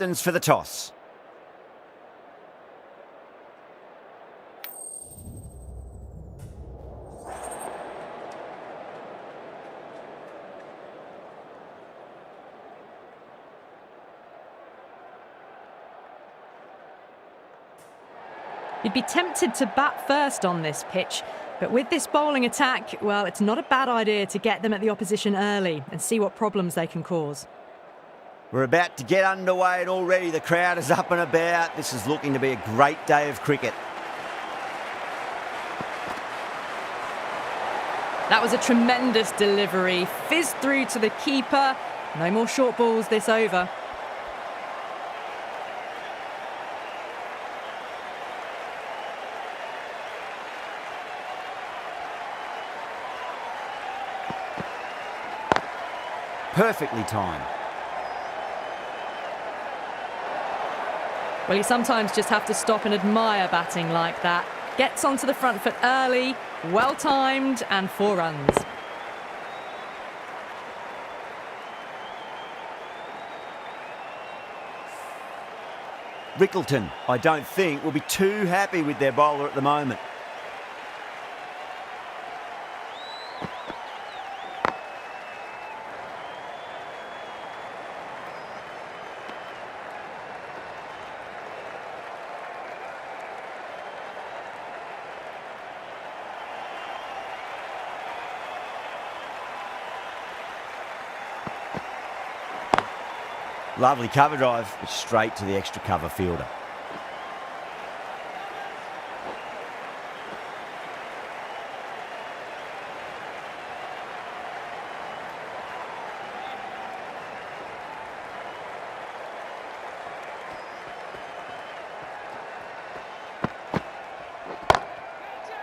for the toss. You'd be tempted to bat first on this pitch, but with this bowling attack, well, it's not a bad idea to get them at the opposition early and see what problems they can cause. We're about to get underway and already the crowd is up and about. This is looking to be a great day of cricket. That was a tremendous delivery, fizzed through to the keeper. No more short balls this over. Perfectly timed. Well, you sometimes just have to stop and admire batting like that. Gets onto the front foot early, well timed, and 4 runs. Rickleton, I don't think, will be too happy with their bowler at the moment. Lovely cover drive, but straight to the extra cover fielder.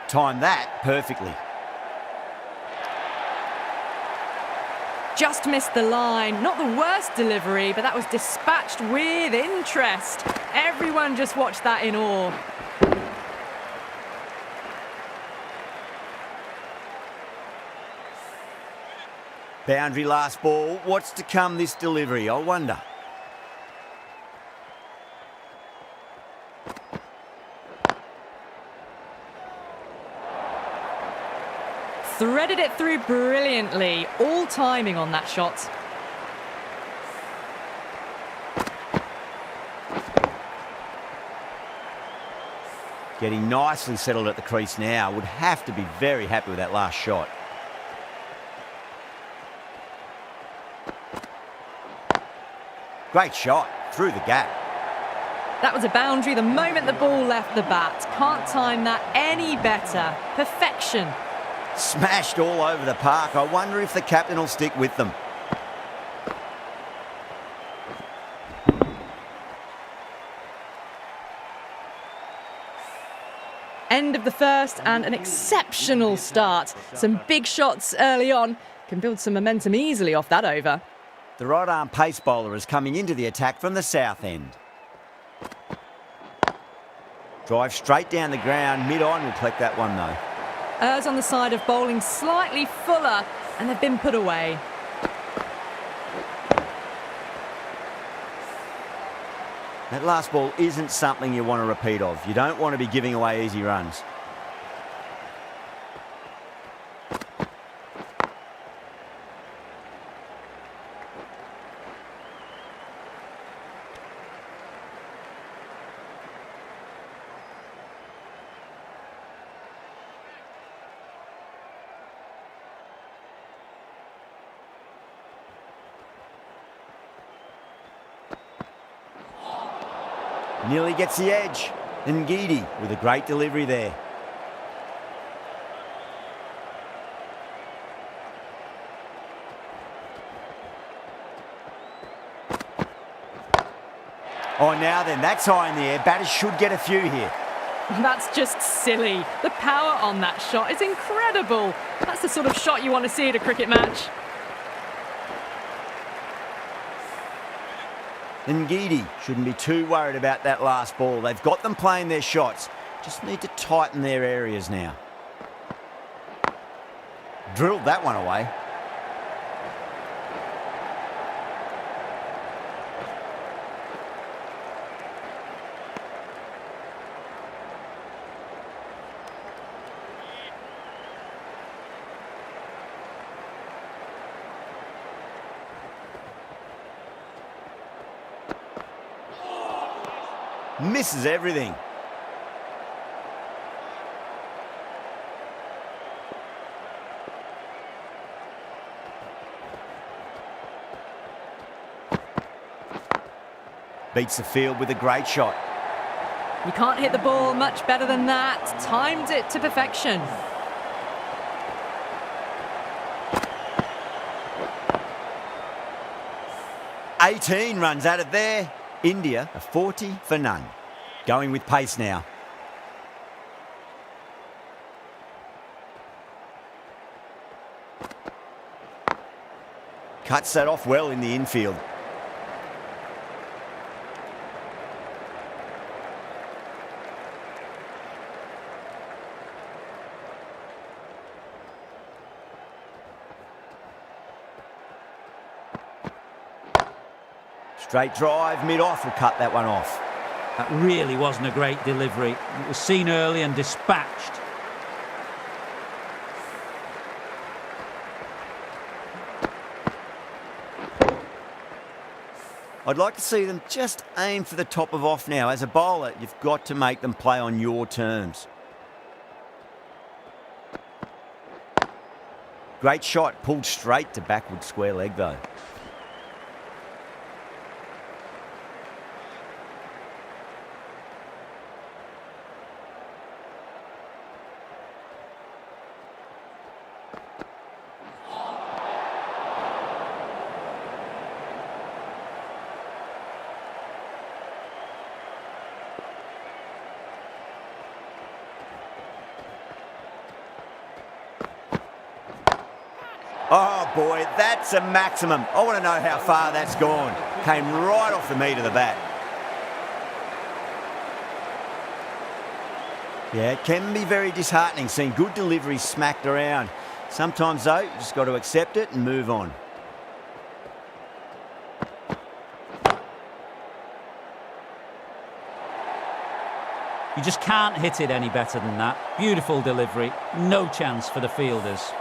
Timed that perfectly. Just missed the line. Not the worst delivery, but that was dispatched with interest. Everyone just watched that in awe. Boundary last ball. What's to come this delivery, I wonder? Threaded it through brilliantly. All timing on that shot. Getting nicely settled at the crease now. Would have to be very happy with that last shot. Great shot. Through the gap. That was a boundary the moment the ball left the bat. Can't time that any better. Perfection. Smashed all over the park. I wonder if the captain will stick with them. End of the first and an exceptional start. Some big shots early on. Can build some momentum easily off that over. The right arm pace bowler is coming into the attack from the south end. Drive straight down the ground. Mid-on will collect that one though. Errs on the side of bowling slightly fuller, and they've been put away. That last ball isn't something you want to repeat of. You don't want to be giving away easy runs. Nearly gets the edge. And Gidi with a great delivery there. Oh, now then, that's high in the air. Batters should get a few here. That's just silly. The power on that shot is incredible. That's the sort of shot you want to see at a cricket match. Ngidi shouldn't be too worried about that last ball. They've got them playing their shots. Just need to tighten their areas now. Drilled that one away. Misses everything. Beats the field with a great shot. You can't hit the ball much better than that. Timed it to perfection. "18 runs added there. India a 40 for none. Going with pace now. Cuts that off well in the infield. Straight drive, mid-off will cut that one off. That really wasn't a great delivery. It was seen early and dispatched. I'd like to see them just aim for the top of off now. As a bowler, you've got to make them play on your terms. Great shot, pulled straight to backward square leg though. Oh boy, that's a maximum. I want to know how far that's gone. Came right off the meat of the bat. Yeah, it can be very disheartening seeing good deliveries smacked around. Sometimes though, you just got to accept it and move on. You just can't hit it any better than that. Beautiful delivery. No chance for the fielders.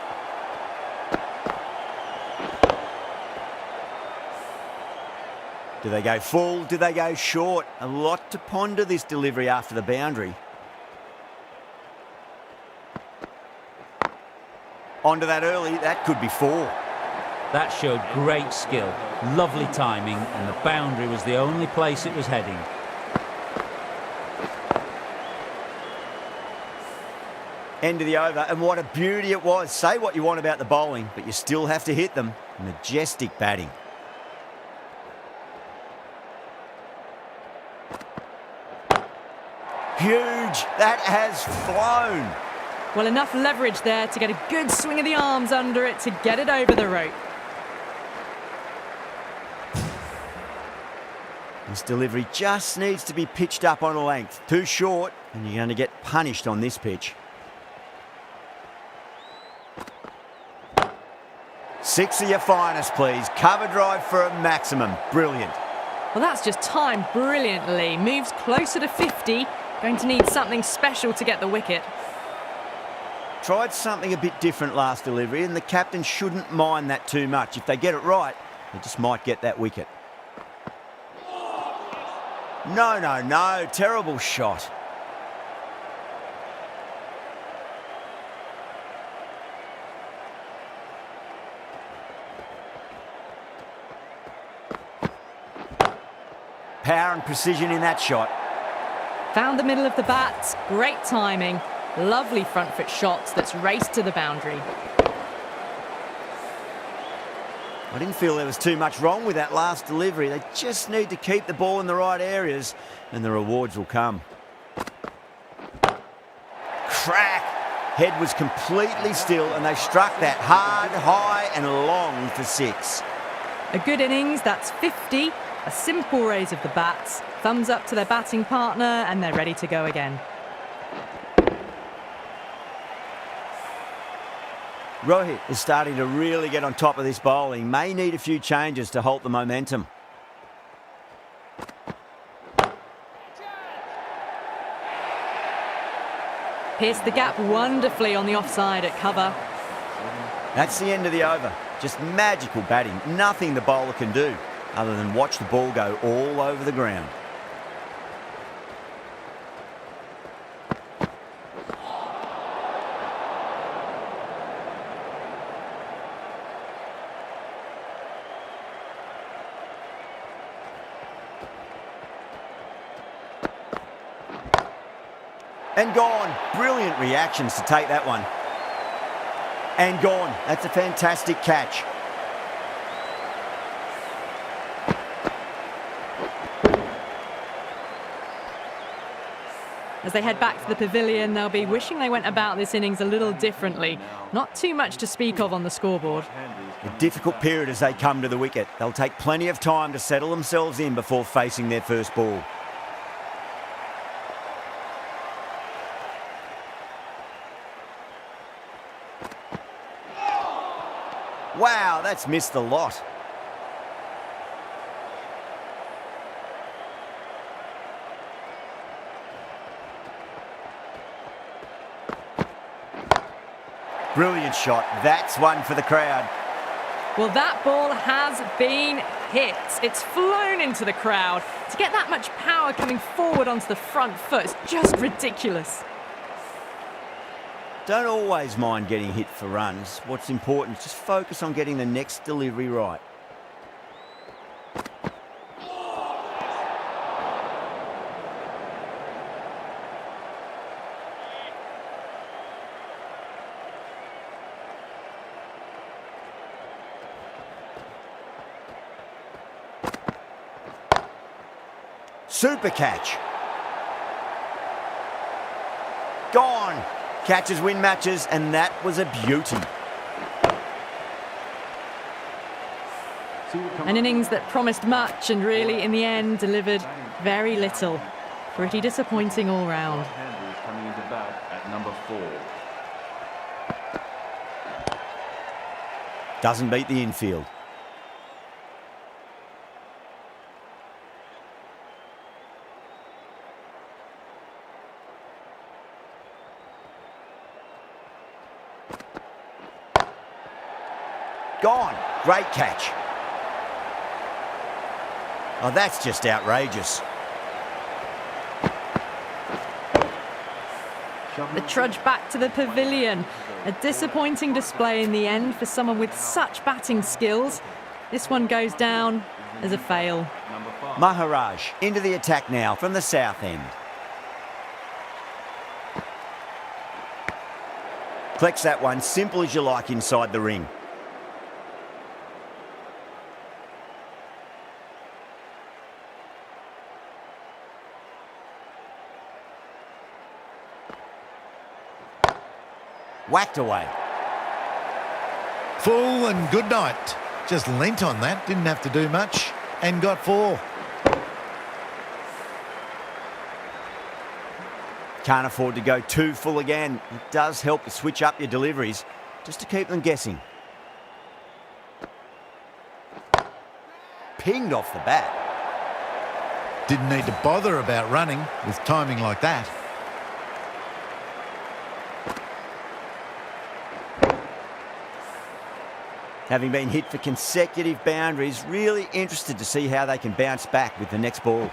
Do they go full? Do they go short? A lot to ponder this delivery after the boundary. Onto that early, that could be 4. That showed great skill, lovely timing, and the boundary was the only place it was heading. End of the over, and what a beauty it was. Say what you want about the bowling, but you still have to hit them. Majestic batting. Huge. That has flown. Well, enough leverage there to get a good swing of the arms under it to get it over the rope. This delivery just needs to be pitched up on a length. Too short, and you're going to get punished on this pitch. 6 of your finest, please. Cover drive for a maximum. Brilliant. Well, that's just timed brilliantly. Moves closer to 50. Going to need something special to get the wicket. Tried something a bit different last delivery, and the captain shouldn't mind that too much. If they get it right, they just might get that wicket. No. Terrible shot. Power and precision in that shot. Found the middle of the bat. Great timing. Lovely front foot shots that's raced to the boundary. I didn't feel there was too much wrong with that last delivery. They just need to keep the ball in the right areas and the rewards will come. Crack! Head was completely still and they struck that hard, high and long for 6. A good innings, that's 50. A simple raise of the bats. Thumbs up to their batting partner and they're ready to go again. Rohit is starting to really get on top of this bowling. May need a few changes to halt the momentum. Pierced the gap wonderfully on the offside at cover. That's the end of the over. Just magical batting. Nothing the bowler can do other than watch the ball go all over the ground. And gone. Brilliant reactions to take that one. And gone. That's a fantastic catch. As they head back to the pavilion, they'll be wishing they went about this innings a little differently. Not too much to speak of on the scoreboard. A difficult period as they come to the wicket. They'll take plenty of time to settle themselves in before facing their first ball. Wow, that's missed the lot. Brilliant shot. That's one for the crowd. Well, that ball has been hit. It's flown into the crowd. To get that much power coming forward onto the front foot is just ridiculous. Don't always mind getting hit for runs. What's important is just focus on getting the next delivery right. Super catch. Gone. Catches win matches, and that was a beauty. An innings that promised much and really, in the end, delivered very little. Pretty disappointing all round. Coming into bat at number 4. Doesn't beat the infield. Gone. Great catch. Oh, that's just outrageous. The trudge back to the pavilion. A disappointing display in the end for someone with such batting skills. This one goes down as a fail. Maharaj into the attack now from the south end. Collects that one, simple as you like inside the ring. Whacked away. Full and good night. Just leant on that, didn't have to do much, and got 4. Can't afford to go too full again. It does help to switch up your deliveries, just to keep them guessing. Pinged off the bat. Didn't need to bother about running with timing like that. Having been hit for consecutive boundaries, really interested to see how they can bounce back with the next ball.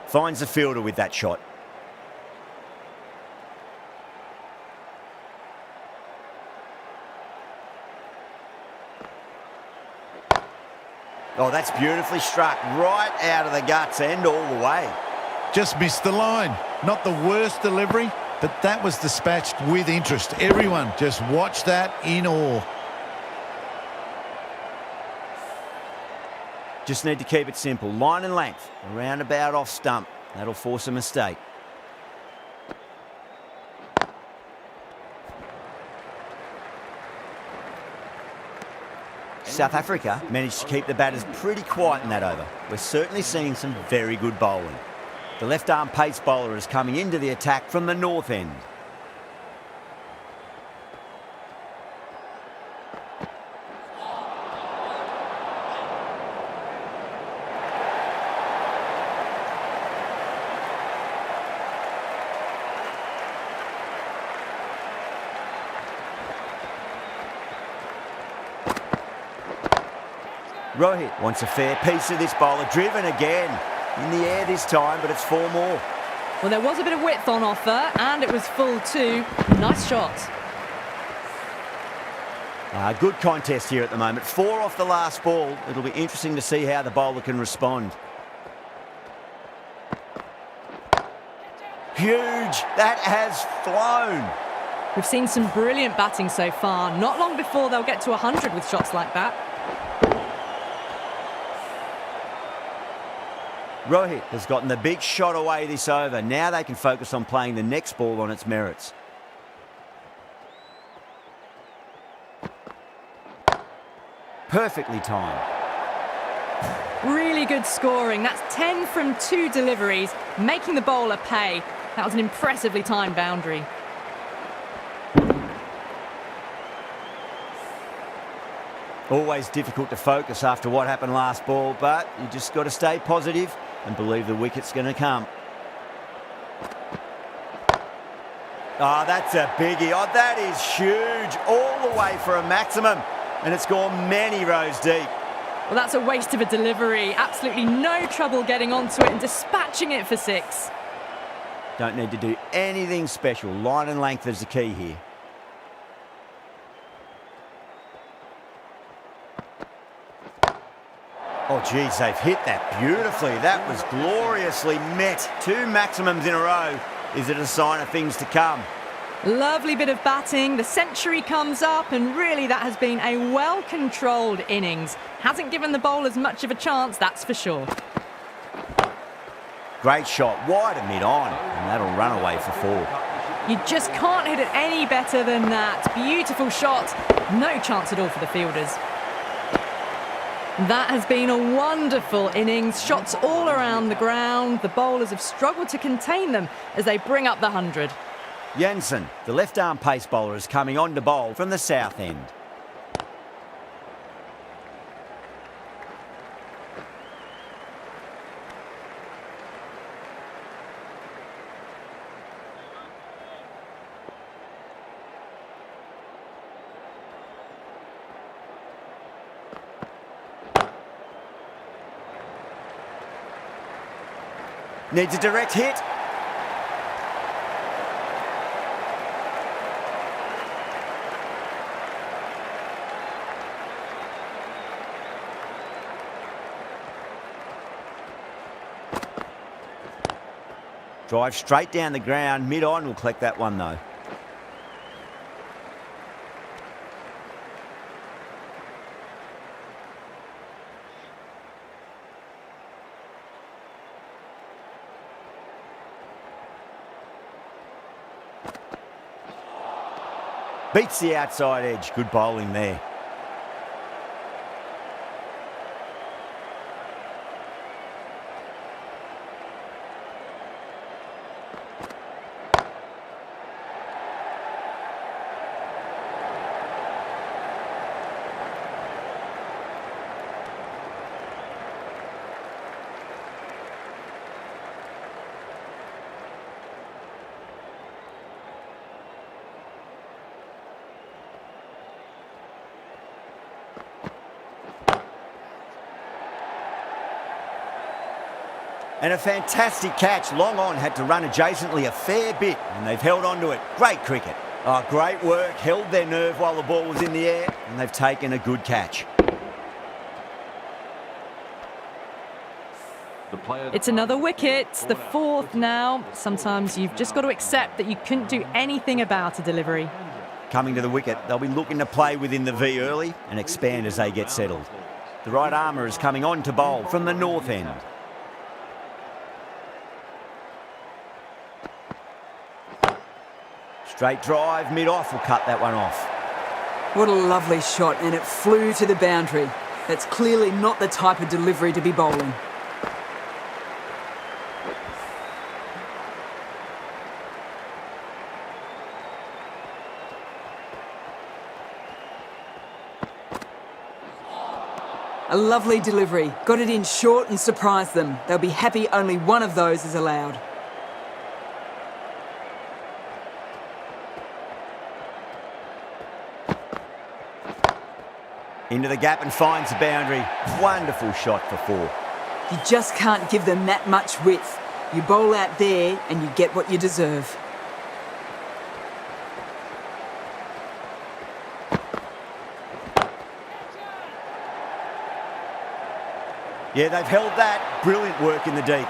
Finds the fielder with that shot. Oh, that's beautifully struck right out of the guts end all the way. Just missed the line. Not the worst delivery, but that was dispatched with interest. Everyone just watched that in awe. Just need to keep it simple. Line and length, around about off stump. That'll force a mistake. South Africa managed to keep the batters pretty quiet in that over. We're certainly seeing some very good bowling. The left-arm pace bowler is coming into the attack from the north end. Rohit wants a fair piece of this bowler. Driven again. In the air this time, but it's 4 more. Well, there was a bit of width on offer, and it was full too. Nice shot. Good contest here at the moment. 4 off the last ball. It'll be interesting to see how the bowler can respond. Huge. That has flown. We've seen some brilliant batting so far. Not long before they'll get to 100 with shots like that. Rohit has gotten the big shot away this over. Now they can focus on playing the next ball on its merits. Perfectly timed. Really good scoring. That's 10 from 2 deliveries, making the bowler pay. That was an impressively timed boundary. Always difficult to focus after what happened last ball, but you just got to stay positive and believe the wicket's going to come. Oh, that's a biggie. Oh, that is huge. All the way for a maximum. And it's gone many rows deep. Well, that's a waste of a delivery. Absolutely no trouble getting onto it and dispatching it for 6. Don't need to do anything special. Line and length is the key here. Oh, geez, they've hit that beautifully. That was gloriously met. 2 maximums in a row. Is it a sign of things to come? Lovely bit of batting. The century comes up, and really that has been a well-controlled innings. Hasn't given the bowlers much of a chance, that's for sure. Great shot, wide and mid-on, and that'll run away for 4. You just can't hit it any better than that. Beautiful shot. No chance at all for the fielders. That has been a wonderful innings. Shots all around the ground. The bowlers have struggled to contain them as they bring up the 100. Jensen, the left-arm pace bowler, is coming on to bowl from the south end. Needs a direct hit. Drive straight down the ground. Mid-on will collect that one though. Beats the outside edge. Good bowling there. And a fantastic catch. Long on had to run adjacently a fair bit, and they've held on to it. Great cricket. Oh, great work. Held their nerve while the ball was in the air, and they've taken a good catch. It's another wicket, the 4th now. Sometimes you've just got to accept that you couldn't do anything about a delivery. Coming to the wicket, they'll be looking to play within the V early and expand as they get settled. The right armour is coming on to bowl from the north end. Straight drive, mid-off will cut that one off. What a lovely shot, and it flew to the boundary. That's clearly not the type of delivery to be bowling. A lovely delivery. Got it in short and surprised them. They'll be happy only one of those is allowed. Into the gap and finds the boundary. Wonderful shot for 4. You just can't give them that much width. You bowl out there and you get what you deserve. Yeah, they've held that. Brilliant work in the deep.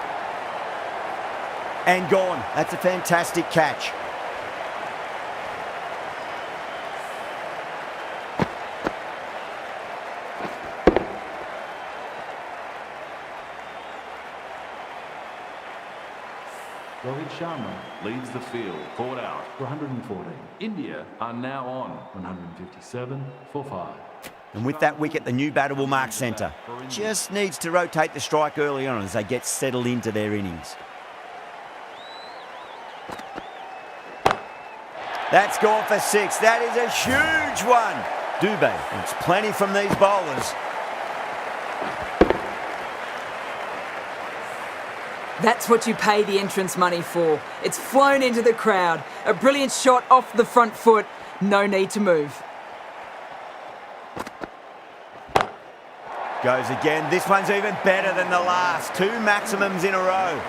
And gone. That's a fantastic catch. Rohit Sharma leads the field, caught out for 114. India are now on 157 for 5. And with that wicket, the new batter will mark centre. Just needs to rotate the strike early on as they get settled into their innings. That's gone for 6. That is a huge one. Dubé wants plenty from these bowlers. That's what you pay the entrance money for. It's flown into the crowd. A brilliant shot off the front foot. No need to move. Goes again. This one's even better than the last. 2 maximums in a row.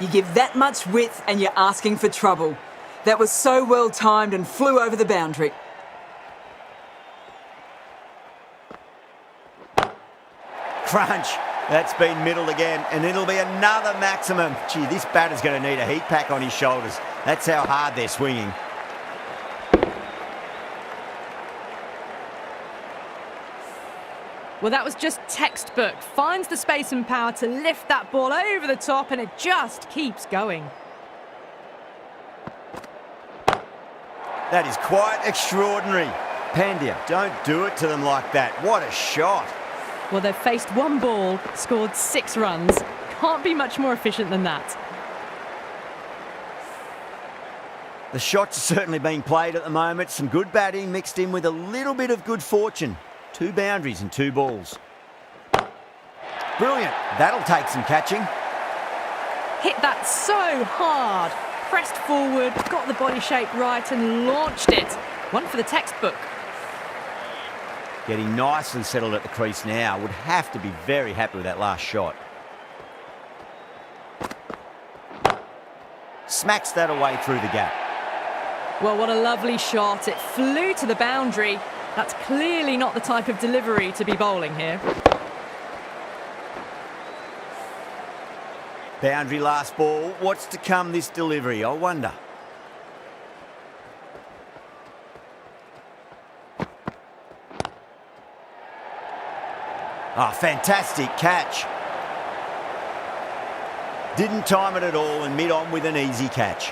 You give that much width and you're asking for trouble. That was so well timed and flew over the boundary. Crunch. That's been middled again, and it'll be another maximum. Gee, this batter's going to need a heat pack on his shoulders. That's how hard they're swinging. Well, that was just textbook. Finds the space and power to lift that ball over the top, and it just keeps going. That is quite extraordinary. Pandya, don't do it to them like that. What a shot. Well, they've faced one ball, scored 6 runs. Can't be much more efficient than that. The shots are certainly being played at the moment. Some good batting mixed in with a little bit of good fortune. 2 boundaries and 2 balls. Brilliant. That'll take some catching. Hit that so hard. Pressed forward, got the body shape right and launched it. One for the textbook. Getting nicely settled at the crease now. Would have to be very happy with that last shot. Smacks that away through the gap. Well, what a lovely shot. It flew to the boundary. That's clearly not the type of delivery to be bowling here. Boundary last ball. What's to come this delivery, I wonder? Ah, fantastic catch. Didn't time it at all and mid-on with an easy catch.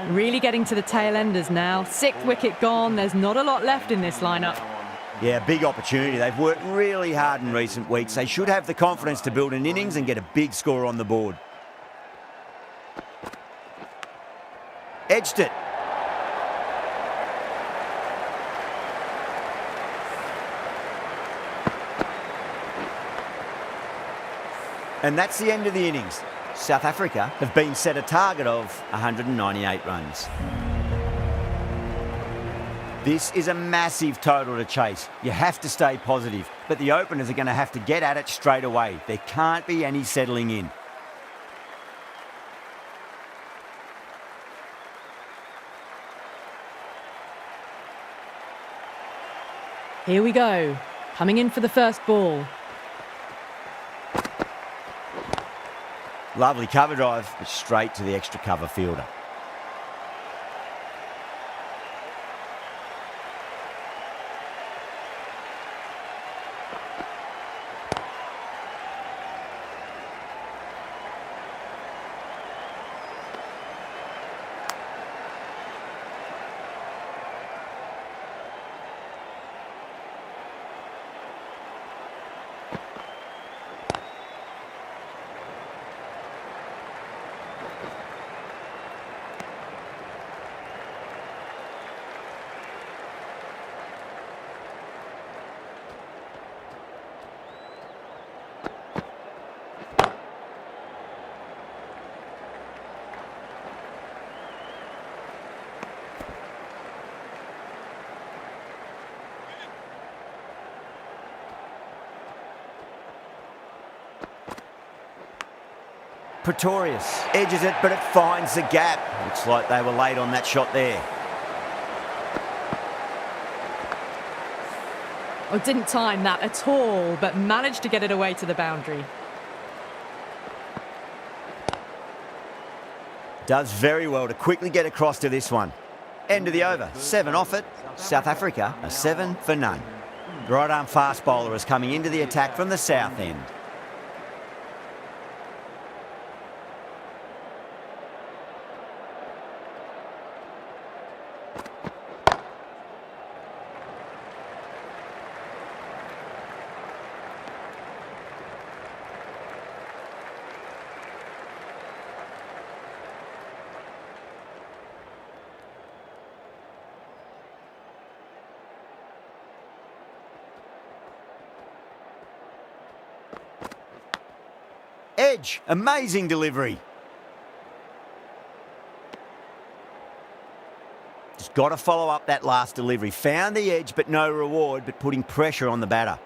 Really getting to the tail enders now. 6th wicket gone. There's not a lot left in this lineup. Yeah, big opportunity. They've worked really hard in recent weeks. They should have the confidence to build an innings and get a big score on the board. Edged it. And that's the end of the innings. South Africa have been set a target of 198 runs. This is a massive total to chase. You have to stay positive, but the openers are going to have to get at it straight away. There can't be any settling in. Here we go. Coming in for the first ball. Lovely cover drive, but straight to the extra cover fielder. Pretorius edges it, but it finds the gap. Looks like they were late on that shot there. Oh, didn't time that at all, but managed to get it away to the boundary. Does very well to quickly get across to this one. End of the over. 7 off it. South Africa are 7 for none. The right arm fast bowler is coming into the attack from the south end. Edge, amazing delivery. Just got to follow up that last delivery. Found the edge, but no reward, but putting pressure on the batter.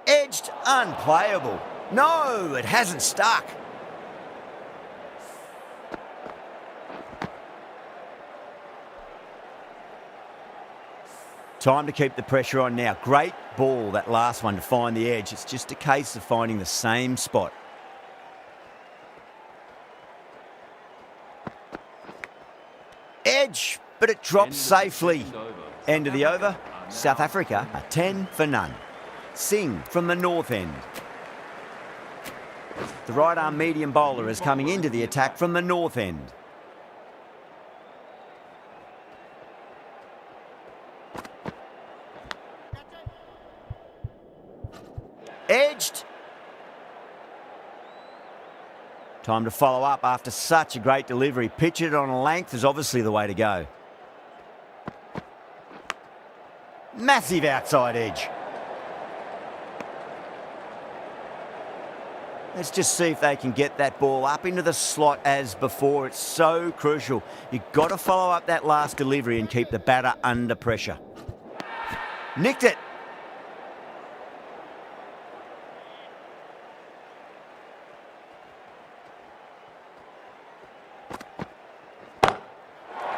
Edged, unplayable. No, it hasn't stuck. Time to keep the pressure on now. Great ball, that last one, to find the edge. It's just a case of finding the same spot. Edge, but it drops safely. End of the over. South Africa are 10 for none. Singh from the north end. The right arm medium bowler is coming into the attack from the north end. Edged. Time to follow up after such a great delivery. Pitch it on a length is obviously the way to go. Massive outside edge. Let's just see if they can get that ball up into the slot as before. It's so crucial. You've got to follow up that last delivery and keep the batter under pressure. Nicked it.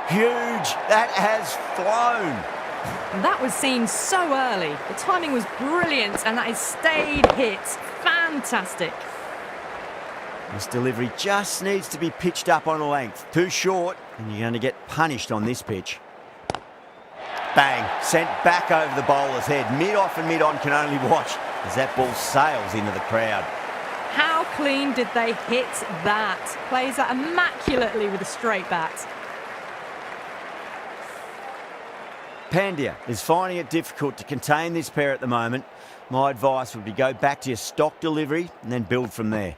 Huge. That has flown. That was seen so early. The timing was brilliant, and that is stayed hit. Fantastic. This delivery just needs to be pitched up on a length. Too short, and you're going to get punished on this pitch. Bang. Sent back over the bowler's head. Mid-off and mid-on can only watch as that ball sails into the crowd. How clean did they hit that? Plays that immaculately with a straight bat. Pandya is finding it difficult to contain this pair at the moment. My advice would be go back to your stock delivery and then build from there.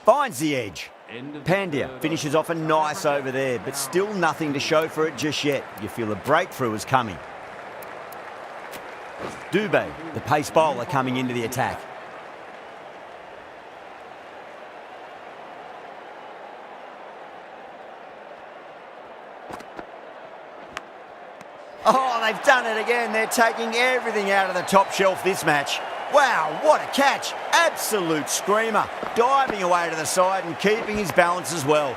Finds the edge. Pandya finishes off a nice over there, but still nothing to show for it just yet. You feel a breakthrough is coming. Dubé, the pace bowler, coming into the attack. Oh, they've done it again. They're taking everything out of the top shelf this match. Wow, what a catch. Absolute screamer. Diving away to the side and keeping his balance as well.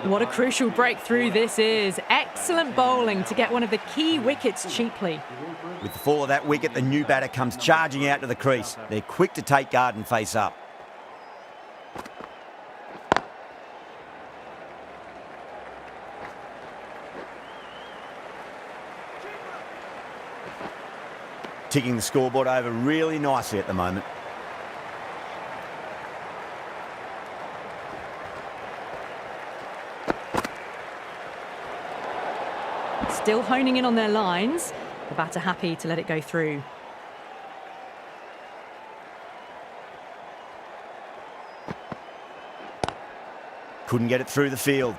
What a crucial breakthrough this is. Excellent bowling to get one of the key wickets cheaply. With the fall of that wicket, the new batter comes charging out to the crease. They're quick to take guard and face up. Ticking the scoreboard over really nicely at the moment. Still honing in on their lines. The batter happy to let it go through. Couldn't get it through the field.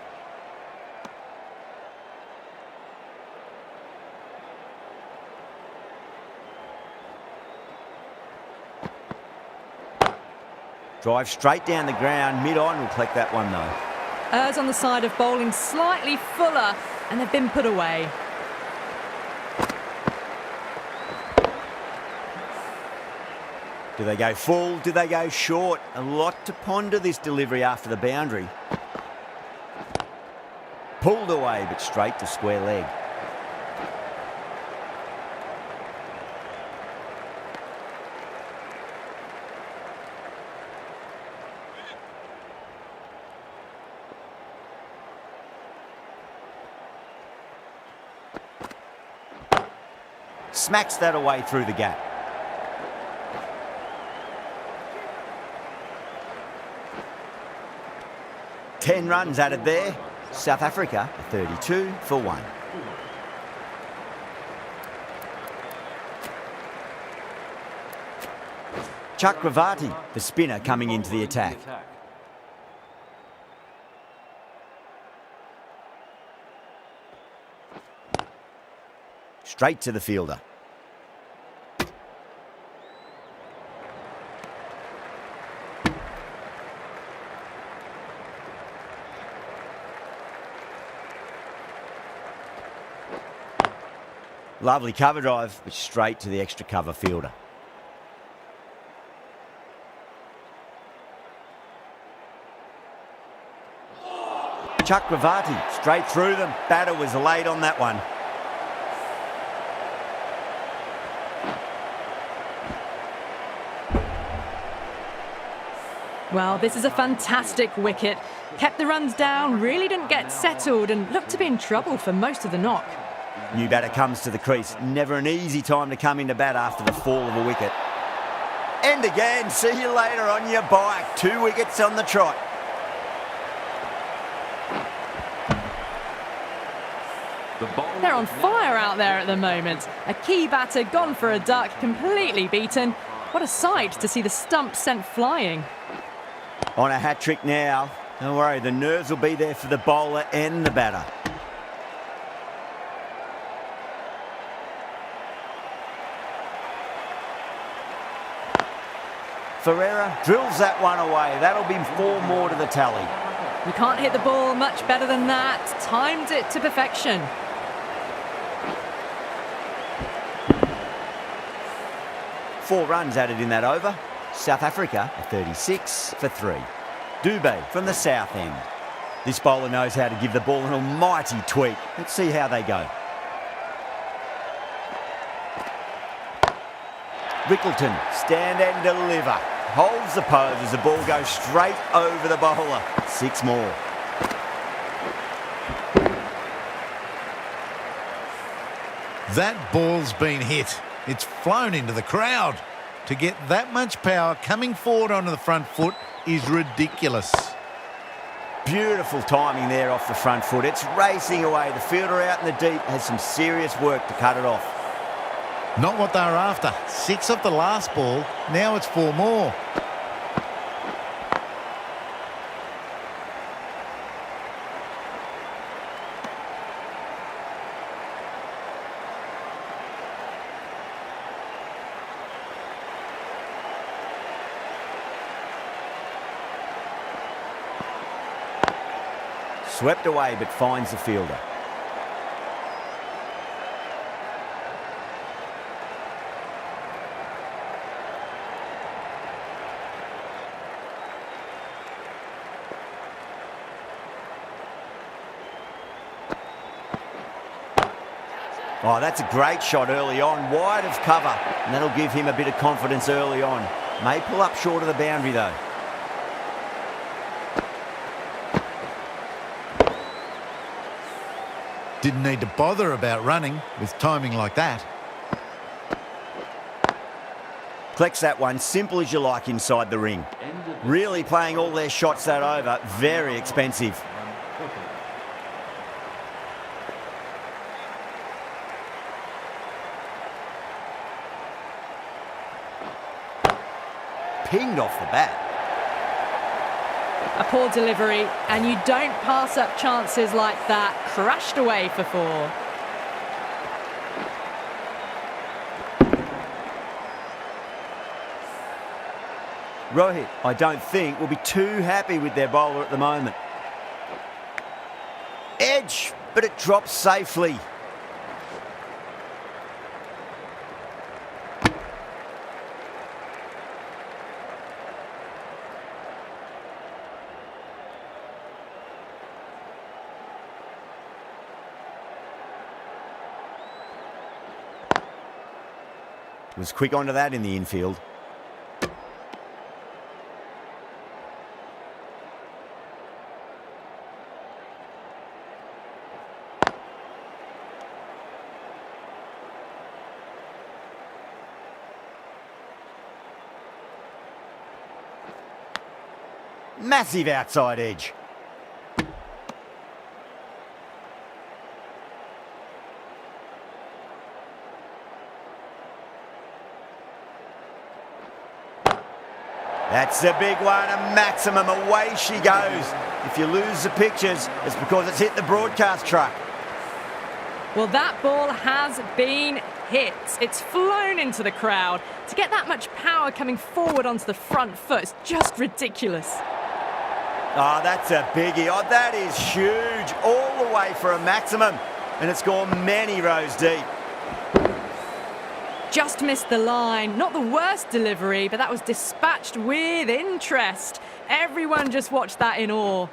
Drive straight down the ground. Mid-on will collect that one though. Errs on the side of bowling slightly fuller, and they've been put away. Do they go full? Do they go short? A lot to ponder this delivery after the boundary. Pulled away, but straight to square leg. Smacks that away through the gap. Ten runs added there. South Africa 32 for 1. Chakravarti, the spinner, coming into the attack. Straight to the fielder. Lovely cover drive, but straight to the extra cover fielder. Chakravarti, straight through them. Batter was late on that one. Well, this is a fantastic wicket. Kept the runs down, really didn't get settled, and looked to be in trouble for most of the knock. New batter comes to the crease. Never an easy time to come into bat after the fall of a wicket. And again, see you later on your bike. 2 wickets on the trot. They're on fire out there at the moment. A key batter gone for a duck, completely beaten. What a sight to see the stump sent flying. On a hat-trick now. Don't worry, the nerves will be there for the bowler and the batter. Ferreira drills that one away. That'll be 4 more to the tally. You can't hit the ball much better than that. Timed it to perfection. Four runs added in that over. South Africa 36 for 3. Dubé from the south end. This bowler knows how to give the ball an almighty tweak. Let's see how they go. Rickleton, stand and deliver. Holds the pose as the ball goes straight over the bowler. 6 more. That ball's been hit. It's flown into the crowd. To get that much power coming forward onto the front foot is ridiculous. Beautiful timing there off the front foot. It's racing away. The fielder out in the deep has some serious work to cut it off. Not what they were after. 6 off the last ball. Now it's 4 more. Swept away, but finds the fielder. Oh, that's a great shot early on, wide of cover, and that'll give him a bit of confidence early on. May pull up short of the boundary though. Didn't need to bother about running with timing like that. Collects that one, simple as you like inside the ring. Really playing all their shots that over, very expensive. Pinged off the bat. A poor delivery, and you don't pass up chances like that. Crashed away for 4. Rohit, I don't think, will be too happy with their bowler at the moment. Edge, but it drops safely. Was quick onto that in the infield. Massive outside edge. That's a big one, a maximum. Away she goes. If you lose the pictures, it's because it's hit the broadcast truck. Well, that ball has been hit. It's flown into the crowd. To get that much power coming forward onto the front foot is just ridiculous. Oh, that's a biggie. Oh, that is huge. All the way for a maximum. And it's gone many rows deep. Just missed the line. Not the worst delivery, but that was dispatched with interest. Everyone just watched that in awe.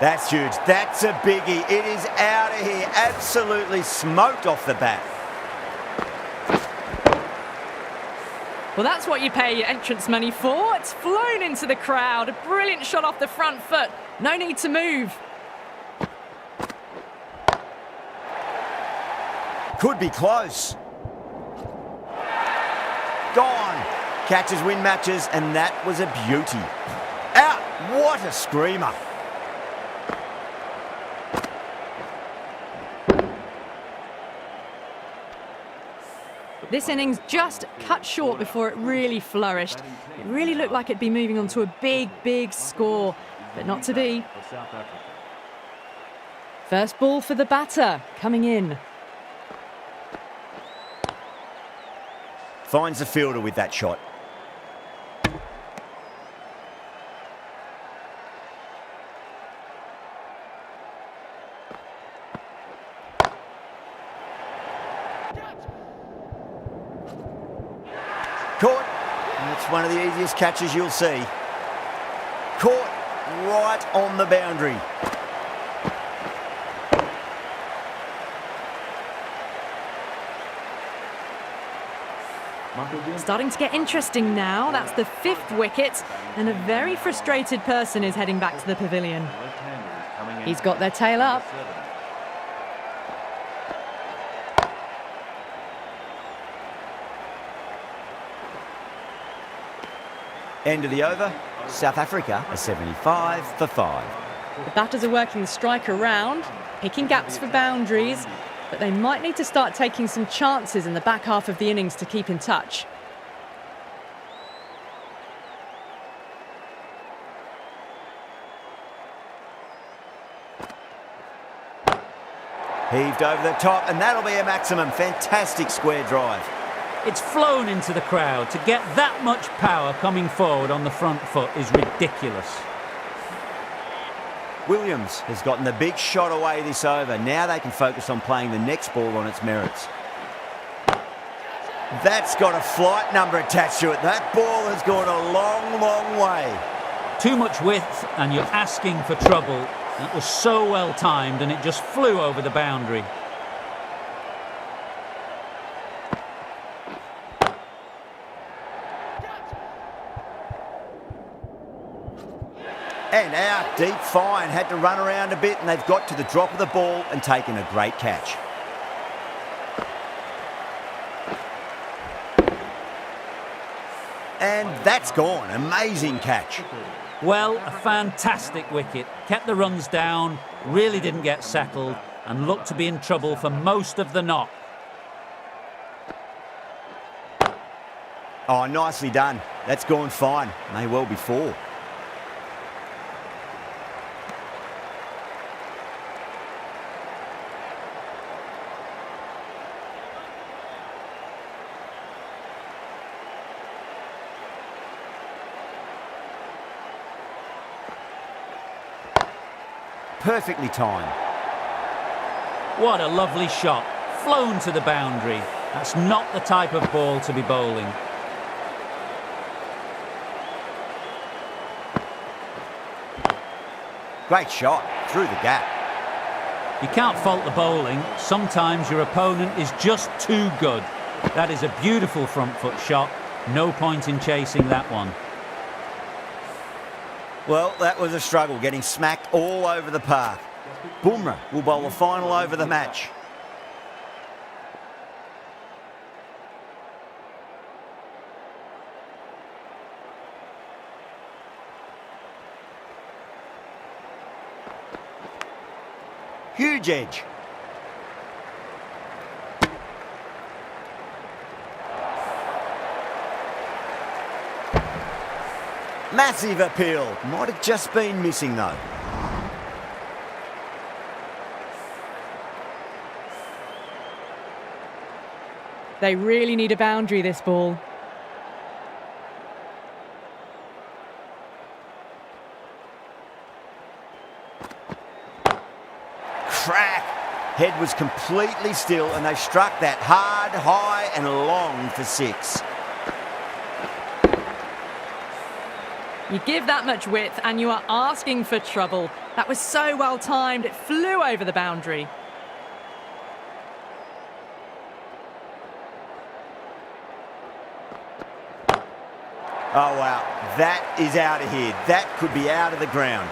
That's huge. That's a biggie. It is out of here. Absolutely smoked off the bat. Well, that's what you pay your entrance money for. It's flown into the crowd. A brilliant shot off the front foot. No need to move. Could be close. Gone. Catches win matches, and that was a beauty. Out. What a screamer. This innings just cut short before it really flourished. It really looked like it'd be moving on to a big, big score, but not to be. First ball for the batter, coming in. Finds the fielder with that shot. Caught. And it's one of the easiest catches you'll see. Caught right on the boundary. Starting to get interesting now. That's the 5th wicket, and a very frustrated person is heading back to the pavilion. He's got their tail up. End of the over. South Africa are 75 for 5. The batters are working the strike around, picking gaps for boundaries, but they might need to start taking some chances in the back half of the innings to keep in touch. Heaved over the top, and that'll be a maximum. Fantastic square drive. It's flown into the crowd. To get that much power coming forward on the front foot is ridiculous. Williams has gotten the big shot away this over. Now they can focus on playing the next ball on its merits. That's got a flight number attached to it. That ball has gone a long, long way. Too much width and you're asking for trouble. That was so well timed and it just flew over the boundary. And out, deep fine. Had to run around a bit, and they've got to the drop of the ball and taken a great catch. And that's gone. Amazing catch. Well, a fantastic wicket. Kept the runs down, really didn't get settled, and looked to be in trouble for most of the knock. Oh, nicely done. That's gone fine. May well be 4. Perfectly timed. What a lovely shot. Flown to the boundary. That's not the type of ball to be bowling. Great shot. Through the gap. You can't fault the bowling. Sometimes your opponent is just too good. That is a beautiful front foot shot. No point in chasing that one. Well, that was a struggle, getting smacked all over the park. Bumrah will bowl the final over the match. Huge edge. Massive appeal. Might have just been missing though. They really need a boundary, this ball. Crack. Head was completely still and they struck that hard, high and long for 6. You give that much width and you are asking for trouble. That was so well timed, it flew over the boundary. Oh wow, that is out of here. That could be out of the ground.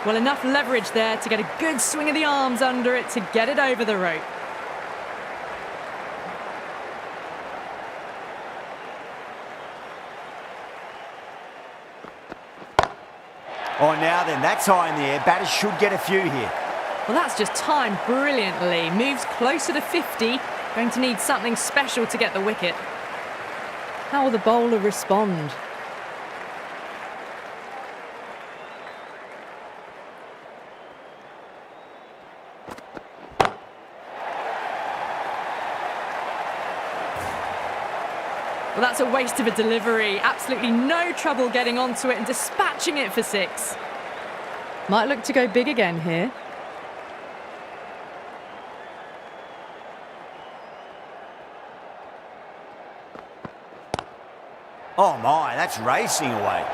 Well, enough leverage there to get a good swing of the arms under it to get it over the rope. Oh, now then, that's high in the air. Batters should get a few here. Well, that's just timed brilliantly. Moves closer to 50. Going to need something special to get the wicket. How will the bowler respond? Well, that's a waste of a delivery. Absolutely no trouble getting onto it and dispatching it for 6. Might look to go big again here. Oh my, that's racing away.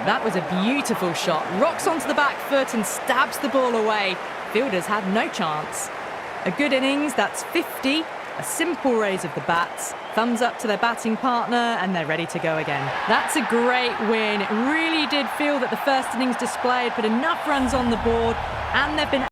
That was a beautiful shot. Rocks onto the back foot and stabs the ball away. Fielders had no chance. A good innings, that's 50. A simple raise of the bats. Thumbs up to their batting partner and they're ready to go again. That's a great win. It really did feel that the first innings displayed put enough runs on the board and they've been